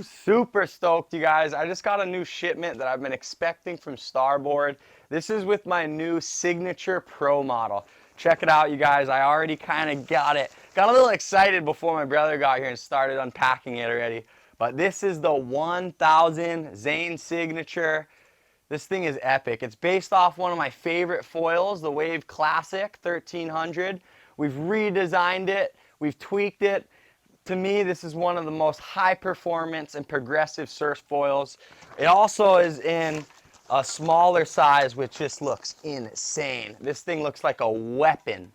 Super stoked, you guys. I just got a new shipment that I've been expecting from Starboard. This is with my new Signature Pro model. Check it out, you guys. I already kind of got it. Got a little excited before my brother got here and started unpacking it already. But this is the 1000 Zane Signature. This thing is epic. It's based off one of my favorite foils, the Wave Classic 1300. We've redesigned it. We've tweaked it. To me, this is one of the most high performance and progressive surf foils. It also is in a smaller size, which just looks insane. This thing looks like a weapon.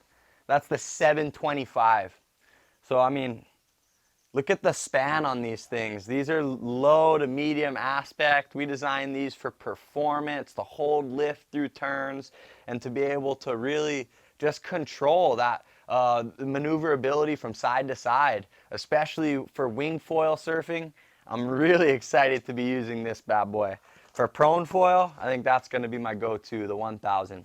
That's the 725. So, I mean, look at the span on these things. These are low to medium aspect. We designed these for performance, to hold lift through turns, and to be able to really just control that maneuverability from side to side, especially for wing foil surfing. I'm really excited to be using this bad boy. For prone foil, I think that's going to be my go-to, the 1000.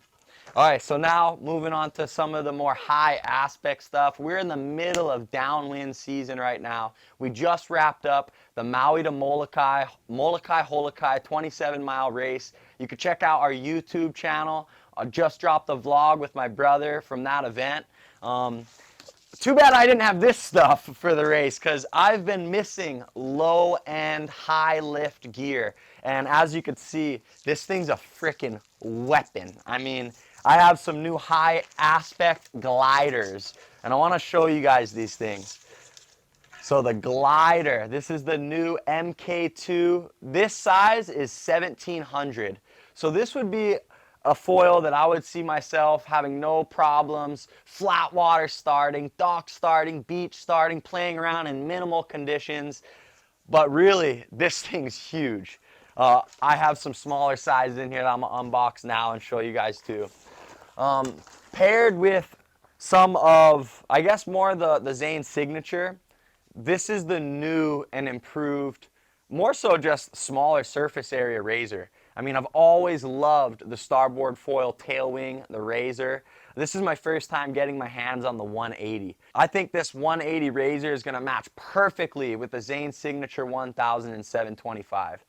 All right, so now moving on to some of the more high aspect stuff. We're in the middle of downwind season right now. We just wrapped up the Maui to Molokai, Holokai 27-mile race. You can check out our YouTube channel. I just dropped a vlog with my brother from that event. Too bad I didn't have this stuff for the race because I've been missing low and high lift gear. And as you can see, this thing's a freaking weapon. I mean, I have some new high aspect gliders and I want to show you guys these things. So the glider, this is the new MK2. This size is 1700. So this would be a foil that I would see myself having no problems, flat water starting, dock starting, beach starting, playing around in minimal conditions. But really, this thing's huge. I have some smaller sizes in here that I'm gonna unbox now and show you guys too. Paired with some of, I guess more the Zane Signature, this is the new and improved, more so just smaller surface area razor. I mean, I've always loved the Starboard Foil tailwing, the razor. This is my first time getting my hands on the 180. I think this 180 razor is going to match perfectly with the Zane Signature 1000 and 725.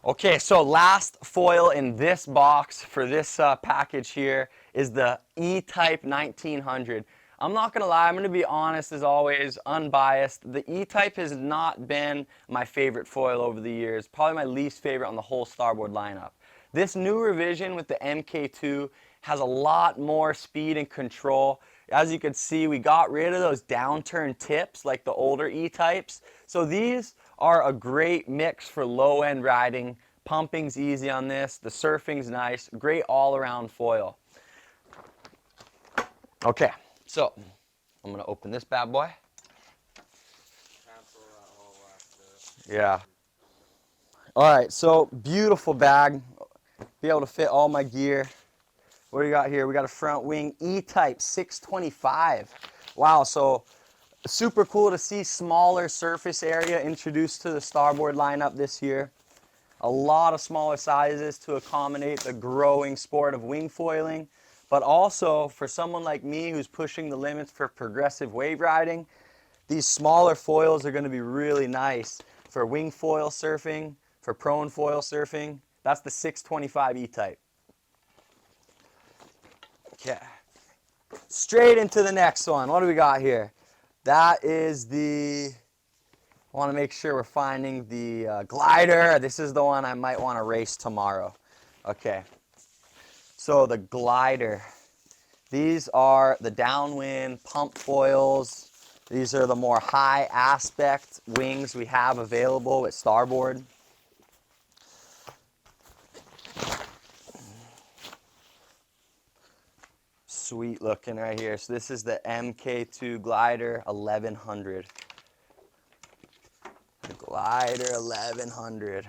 Okay, so last foil in this box for this package here is the EType 1900. I'm not going to lie, I'm going to be honest as always, unbiased. The EType has not been my favorite foil over the years, probably my least favorite on the whole Starboard lineup. This new revision with the MK2 has a lot more speed and control. As you can see, we got rid of those downturn tips like the older ETypes. So these are a great mix for low-end riding. Pumping's easy on this, the surfing's nice, great all-around foil. Okay. So, I'm going to open this bad boy. Yeah. Alright, so beautiful bag. Be able to fit all my gear. What do you got here? We got a front wing EType 625. Wow, so super cool to see smaller surface area introduced to the Starboard lineup this year. A lot of smaller sizes to accommodate the growing sport of wing foiling. But also, for someone like me who's pushing the limits for progressive wave riding, these smaller foils are going to be really nice for wing foil surfing, for prone foil surfing. That's the 625 E-type. Okay. Straight into the next one. What do we got here? That is the, I want to make sure we're finding the glider. This is the one I might want to race tomorrow. Okay. So the glider, these are the downwind pump foils. These are the more high aspect wings we have available at Starboard. Sweet looking right here. So this is the MK2 glider 1100. The glider 1100.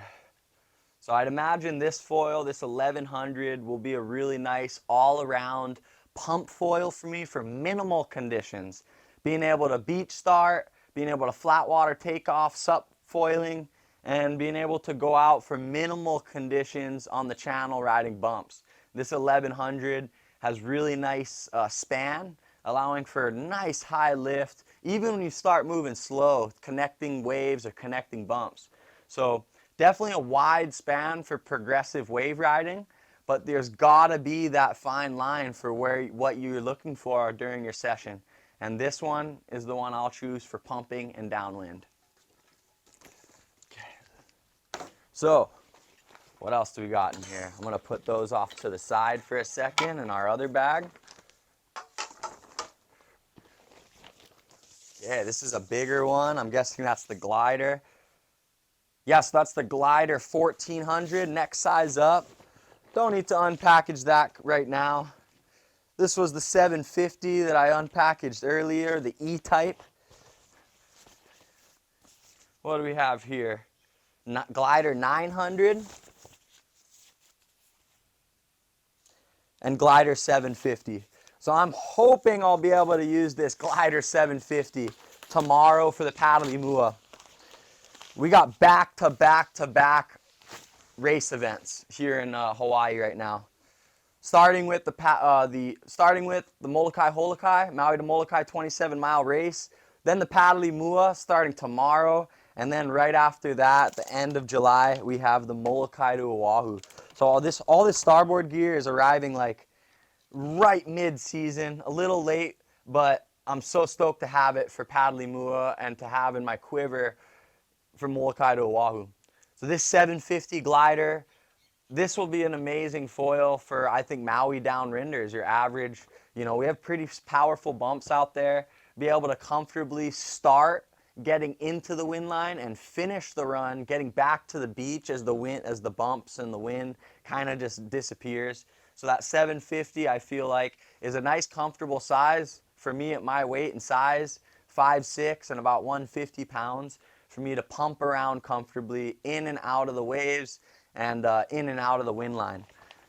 So I'd imagine this foil, this 1100, will be a really nice all-around pump foil for me for minimal conditions. Being able to beach start, being able to flat water takeoff, sup foiling, and being able to go out for minimal conditions on the channel riding bumps. This 1100 has really nice span, allowing for nice high lift, even when you start moving slow, connecting waves or connecting bumps. So definitely a wide span for progressive wave riding, but there's gotta be that fine line for what you're looking for during your session. And this one is the one I'll choose for pumping and downwind. Okay. So, what else do we got in here? I'm gonna put those off to the side for a second in our other bag. Yeah, this is a bigger one. I'm guessing that's the glider. Yes, that's the glider 1400, next size up. Don't need to unpackage that right now. This was the 750 that I unpackaged earlier, the E-type. What do we have here? Glider 900 and glider 750. So I'm hoping I'll be able to use this glider 750 tomorrow for the Paddle Imua. We got back-to-back race events here in Hawaii right now. Starting with the Molokai Holokai, Maui to Molokai 27-mile race. Then the Paddle Imua starting tomorrow. And then right after that, the end of July, we have the Molokai to Oahu. So all this starboard gear is arriving like right mid-season, a little late, but I'm so stoked to have it for Paddle Imua and to have in my quiver for Molokai to Oahu. So this 750 glider, this will be an amazing foil for, I think, Maui downrinders, your average. You know, we have pretty powerful bumps out there. Be able to comfortably start getting into the wind line and finish the run, getting back to the beach as the bumps and the wind kind of just disappears. So that 750, I feel like, is a nice comfortable size for me at my weight and size, 5'6" and about 150 pounds, for me to pump around comfortably in and out of the waves and in and out of the wind line.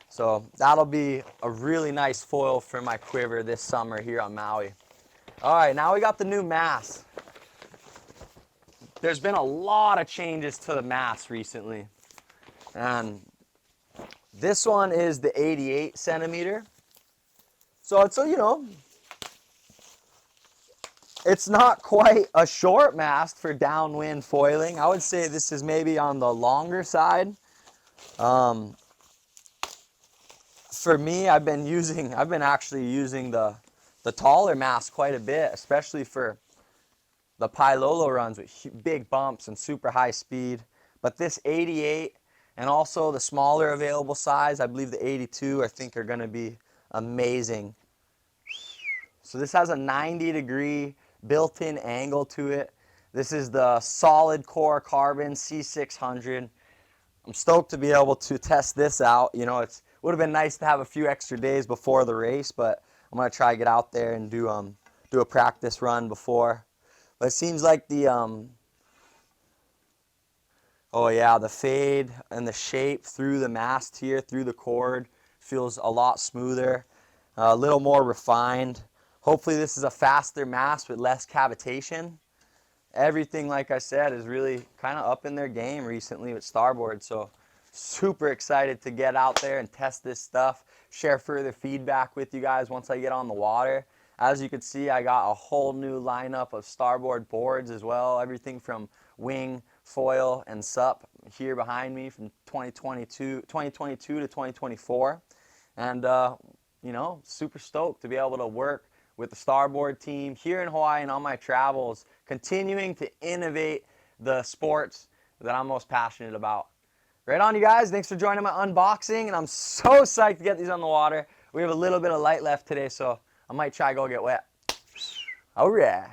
So that'll be a really nice foil for my quiver this summer here on Maui. All right, now we got the new mast. There's been a lot of changes to the mast recently. And this one is the 88 centimeter. So it's, you know, it's not quite a short mast for downwind foiling. I would say this is maybe on the longer side. For me, I've been actually using the taller mast quite a bit, especially for the Pailolo runs with big bumps and super high speed. But this 88 and also the smaller available size, I believe the 82, I think are gonna be amazing. So this has a 90-degree built-in angle to it. This is the solid core carbon C600. I'm stoked to be able to test this out. You know, it would have been nice to have a few extra days before the race, but I'm gonna try to get out there and do a practice run before. But it seems like the the fade and the shape through the mast here, through the cord, feels a lot smoother, a little more refined. Hopefully this is a faster mast with less cavitation. Everything, like I said, is really kind of up in their game recently with Starboard. So super excited to get out there and test this stuff, share further feedback with you guys once I get on the water. As you can see, I got a whole new lineup of Starboard boards as well. Everything from wing, foil, and sup here behind me from 2022 to 2024. And, you know, super stoked to be able to work with the Starboard team here in Hawaii and on my travels, continuing to innovate the sports that I'm most passionate about. Right on, you guys. Thanks for joining my unboxing, and I'm so psyched to get these on the water. We have a little bit of light left today, so I might try to go get wet. Oh yeah.